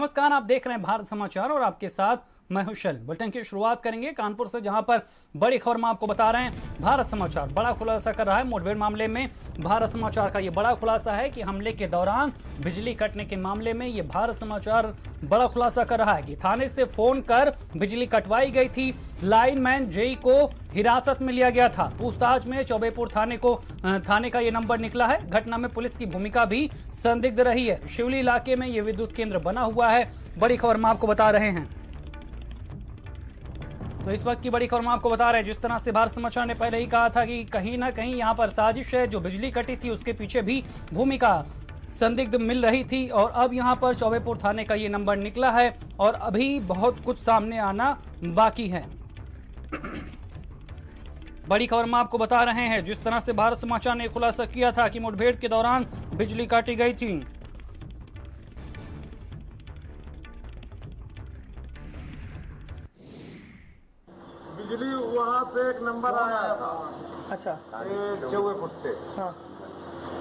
नमस्कार, आप देख रहे हैं भारत समाचार और आपके साथ मैं हूं शैल। बुलेटिन की शुरुआत करेंगे कानपुर से, जहां पर बड़ी खबर मैं आपको बता रहे हैं। भारत समाचार बड़ा खुलासा कर रहा है मुठभेड़ मामले में। भारत समाचार का यह बड़ा खुलासा है कि हमले के दौरान बिजली कटने के मामले में यह भारत समाचार बड़ा खुलासा कर रहा है कि थाने से फोन कर बिजली कटवाई गई थी। लाइनमैन जेई को हिरासत में लिया गया था। पूछताछ में चौबेपुर थाने का यह नंबर निकला है। घटना में पुलिस की भूमिका भी संदिग्ध रही है। शिवली इलाके में यह विद्युत केंद्र बना हुआ है। बड़ी खबर मैं आपको बता रहे हैं। तो इस वक्त की बड़ी खबर हम आपको बता रहे हैं, जिस तरह से भारत समाचार ने पहले ही कहा था कि कहीं ना कहीं यहां पर साजिश है। जो बिजली कटी थी उसके पीछे भी भूमिका संदिग्ध मिल रही थी और अब यहां पर चौबेपुर थाने का ये नंबर निकला है और अभी बहुत कुछ सामने आना बाकी है। बड़ी खबर हम आपको बता रहे हैं, जिस तरह से भारत समाचार ने खुलासा किया था कि मुठभेड़ के दौरान बिजली काटी गई थी। बिजली वहाँ से एक नंबर आया था। अच्छा, चौबेपुर से हाँ,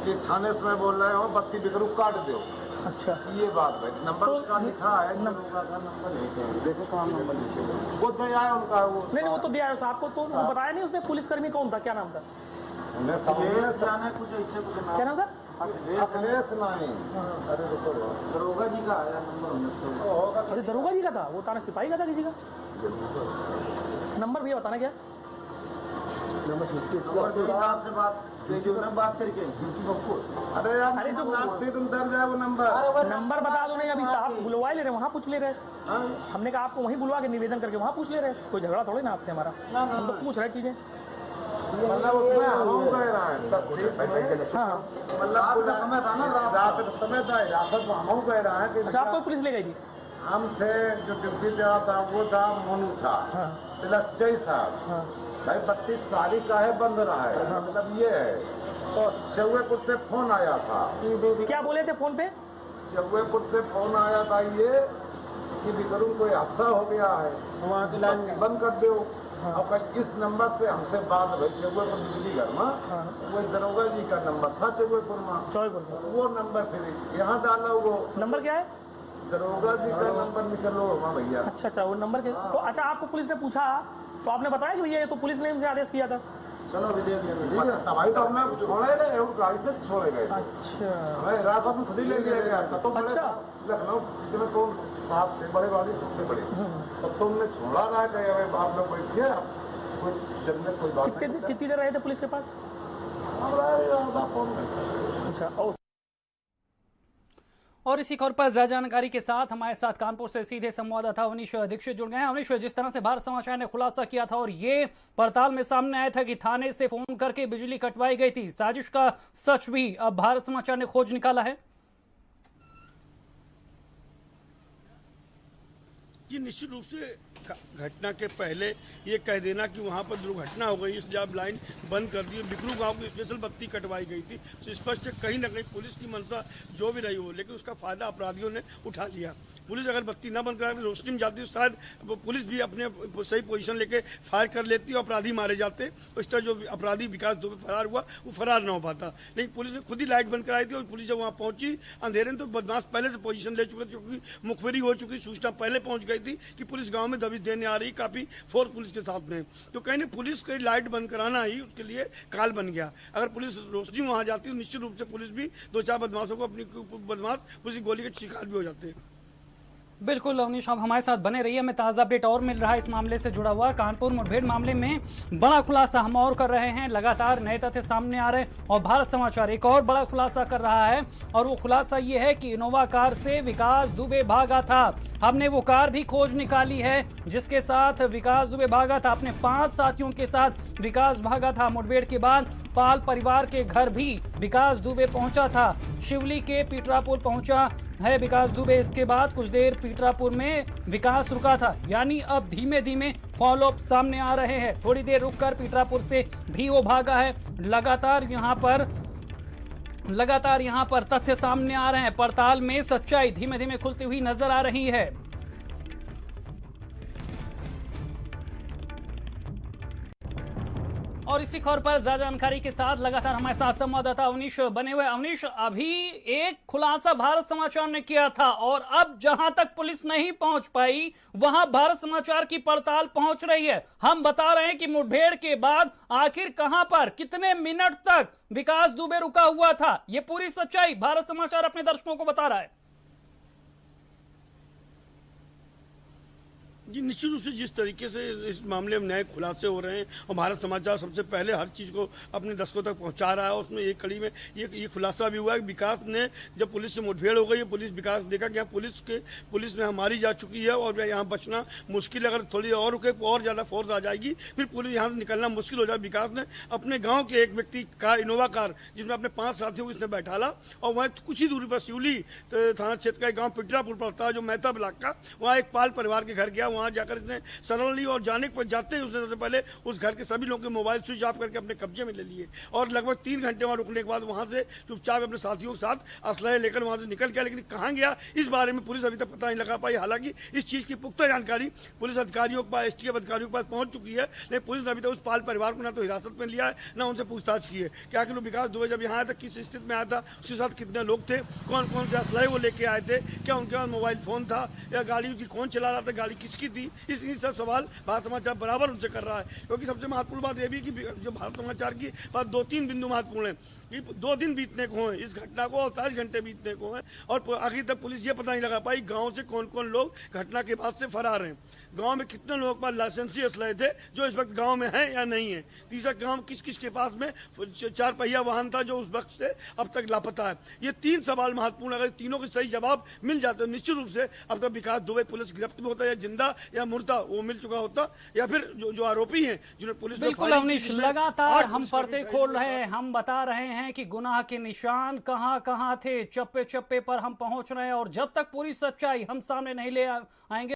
कि थाने से मैं बोल रहे हो बत्ती बिकरू काट दो। अच्छा, ये बात है। नंबर तो उसका लिखा है, दरोगा का नंबर लिखे हैं। देखो कहाँ नंबर लिखे हैं। वो दिया है उनका। वो नहीं वो तो दिया है आपको, तो बताया नहीं उसने। पुलिसकर्मी कौन था, क्या नाम था? अखिलेश जाने कुछ ऐसे कुछ नाम। क्या नाम था? अखिलेश नहीं। अरे रुको, दरोगा जी का आया नंबर। अरे दरोगा जी का था, वो थाना सिपाही का था किसी का। नंबर भैया बताना क्या? साहब से बात करके। अरे यार, अरे तो सीट उतर जाए वो नंबर। नंबर बता दो। नहीं अभी साहब बुलवा ले रहे, वहाँ पूछ ले रहे। हमने कहा आपको वहीं बुलवा के निवेदन करके वहाँ पूछ ले रहे। कोई झगड़ा थोड़ी ना आपसे हमारा, हम तो पूछ रहे चीजें। मतलब उसमें हम कह रहा है हाँ, मतलब समय था ना, रात का समय था। रात हम कह रहा है कि अच्छा, आपको पुलिस ले गई थी? हम थे जो ड्यूटी पे था, वो था मोनू था प्लस जय साहब। भाई 32 साली का है बंद रहा है। मतलब ये है। तो चौबेपुर से फोन आया था। क्या बोले थे फोन पे? चौबेपुर से फोन आया था ये कि बिकरू कोई हादसा हो गया है, वहाँ की लाइन बंद कर दो। और इस नंबर से हमसे बात भाई चौबेपुर बिजली घर में वो दरोगा जी का नंबर था चौबेपुर में। चौबेपुर वो नंबर फिर यहाँ डाला। वो नंबर क्या है? दरोगा जी का नंबर निकलो वहाँ भैया। अच्छा अच्छा, वो नंबर के तो अच्छा, आपको पुलिस ने पूछा तो आपने बताया कि भैया ये तो पुलिस ने इनसे आदेश किया था? चलो तबाही तो हमने छोड़े गए और गाड़ी से छोड़े गए। अच्छा, हमें रात में खुद ही ले लिया गया था। तो अच्छा, लखनऊ जितने तो साहब थे बड़े वाले सबसे बड़े, तब तो हमने छोड़ा रहा है। आप लोग बैठिए, कोई जब कोई बात कितनी देर रहे थे पुलिस के पास? अच्छा। और इसी खबर पर ज्यादा जानकारी के साथ हमारे साथ कानपुर से सीधे संवाददाता अवनीश दीक्षित जुड़ गए हैं। अवनीश, जिस तरह से भारत समाचार ने खुलासा किया था और ये पड़ताल में सामने आया था कि थाने से फोन करके बिजली कटवाई गई थी, साजिश का सच भी अब भारत समाचार ने खोज निकाला है। कि निश्चित रूप से घटना के पहले ये कह देना कि वहाँ पर दुर्घटना हो गई, जब लाइन बंद कर दी, बिकरू गांव की स्पेशल बत्ती कटवाई गई थी, तो स्पष्ट कहीं ना कहीं पुलिस की मंशा जो भी रही हो, लेकिन उसका फायदा अपराधियों ने उठा लिया। पुलिस अगर बत्ती ना बंद कराए, रोशनी में जाती तो शायद पुलिस भी अपने सही पोजीशन लेके फायर कर लेती और अपराधी मारे जाते। इस तरह जो अपराधी विकास दुबे फरार हुआ वो फरार ना हो पाता। लेकिन पुलिस ने खुद ही लाइट बंद कराई थी और पुलिस जब वहाँ पहुंची अंधेरे में, तो बदमाश पहले से पोजीशन ले चुके थे, क्योंकि मुखबिरी हो चुकी, सूचना पहले पहुंच गई थी कि पुलिस गाँव में दबिश देने आ रही। काफ़ी फोर्स पुलिस के साथ में, तो कहीं नहीं पुलिस को लाइट बंद कराना ही उसके लिए काल बन गया। अगर पुलिस रोशनी वहाँ जाती तो निश्चित रूप से पुलिस भी दो चार बदमाशों को अपनी बदमाश पुलिस गोली के शिकार भी हो जाते हैं। बिल्कुल अवनीश, आप हमारे साथ बने रहिए। हमें ताज़ा अपडेट और मिल रहा है इस मामले से जुड़ा हुआ। कानपुर मुठभेड़ मामले में बड़ा खुलासा हम और कर रहे हैं। लगातार नए तथ्य सामने आ रहे हैं और भारत समाचार एक और बड़ा खुलासा कर रहा है और वो खुलासा ये है कि इनोवा कार से विकास दुबे भागा था। हमने वो कार भी खोज निकाली है जिसके साथ विकास दुबे भागा था। अपने 5 साथियों के साथ विकास भागा था। मुठभेड़ के बाद पाल परिवार के घर भी विकास दुबे पहुंचा था। शिवली के पीटरापुर पहुंचा है विकास दुबे। इसके बाद कुछ देर पीटरापुर में विकास रुका था। यानी अब धीमे धीमे फॉलोअप सामने आ रहे हैं। थोड़ी देर रुककर पीटरापुर से भी वो भागा है। लगातार यहाँ पर तथ्य सामने आ रहे हैं। पड़ताल में सच्चाई धीमे धीमे खुलती हुई नजर आ रही है। और इसी खबर पर ज्यादा जानकारी के साथ लगातार हमारे साथ संवाददाता अवनीश बने हुए। अवनीश, अभी एक खुलासा भारत समाचार ने किया था और अब जहां तक पुलिस नहीं पहुंच पाई वहां भारत समाचार की पड़ताल पहुंच रही है। हम बता रहे हैं कि मुठभेड़ के बाद आखिर कहां पर कितने मिनट तक विकास दुबे रुका हुआ था, ये पूरी सच्चाई भारत समाचार अपने दर्शकों को बता रहा है। जी, निश्चित रूप से जिस तरीके से इस मामले में नए खुलासे हो रहे हैं और भारत समाचार सबसे पहले हर चीज़ को अपने दर्शकों तक पहुंचा रहा है, उसमें एक कड़ी में ये खुलासा भी हुआ है कि विकास ने जब पुलिस से मुठभेड़ हो गई है, पुलिस विकास देखा कि पुलिस में हमारी जा चुकी है और यहाँ बचना मुश्किल, अगर थोड़ी और रुके और ज़्यादा फोर्स आ जाएगी फिर पुलिस यहाँ से निकलना मुश्किल हो जाए। विकास ने अपने गाँव के एक व्यक्ति कार, इनोवा कार, जिसमें अपने 5 साथियों को इसने बैठाला और वहाँ कुछ ही दूरी पर शिवली थाना क्षेत्र का एक गाँव पिटरापुर पड़ता है जो मेहता ब्लॉक का, वहाँ एक पाल परिवार के घर गया। वहाँ जाकर इसने शरण ली और जाने पर जाते ही उसने सबसे पहले उस घर के सभी लोगों के मोबाइल स्विच ऑफ करके अपने कब्जे में ले लिए और लगभग 3 घंटे वहाँ रुकने के बाद वहाँ से चुपचाप अपने साथियों के साथ असलहे लेकर वहाँ से निकल गया। लेकिन कहाँ गया इस बारे में पुलिस अभी तक पता नहीं लगा पाई। हालांकि इस चीज़ की पुख्ता जानकारी पुलिस अधिकारियों के पास, एसटीएफ अधिकारियों के पास पहुँच चुकी है, लेकिन पुलिस ने अभी तक उस पाल परिवार को ना तो हिरासत में लिया है ना उनसे पूछताछ की है कि आखिर विकास दुबे जब यहाँ आया था किस स्थिति में आया था, उसके साथ कितने लोग थे, कौन कौन से असलहे वो लेके आए थे, क्या उनके पास मोबाइल फ़ोन था या गाड़ी की कौन चला रहा था, गाड़ी किसकी थी। इस सब सवाल भारत समाचार बराबर उनसे कर रहा है, क्योंकि सबसे महत्वपूर्ण बात यह भी कि जो भारत समाचार की बात 2-3 बिंदु महत्वपूर्ण है कि 2 दिन बीतने को हैं इस घटना को, 48 घंटे बीतने को हैं और आखिर तक पुलिस ये पता नहीं लगा पाई गांव से कौन कौन लोग घटना के बाद से फरार हैं, गांव में कितने लोगों के पास लाइसेंसी असलहे थे जो इस वक्त गांव में हैं या नहीं है, तीसरा गांव किस किस के पास में 4 पहिया वाहन था जो उस वक्त से अब तक लापता है। ये 3 सवाल महत्वपूर्ण, अगर तीनों के सही जवाब मिल जाते तो निश्चित रूप से अब तक विकास दुबे पुलिस गिरफ्त में होता, या जिंदा या मुर्दा वो मिल चुका होता, या फिर जो आरोपी हैं जिन्हें पुलिस बिल्कुल अवनीश, लगातार हम पर्दे खोल रहे हैं, हम बता रहे हैं कि गुनाह के निशान कहां कहां थे, चप्पे चप्पे पर हम पहुंच रहे हैं और जब तक पूरी सच्चाई हम सामने नहीं ले आएंगे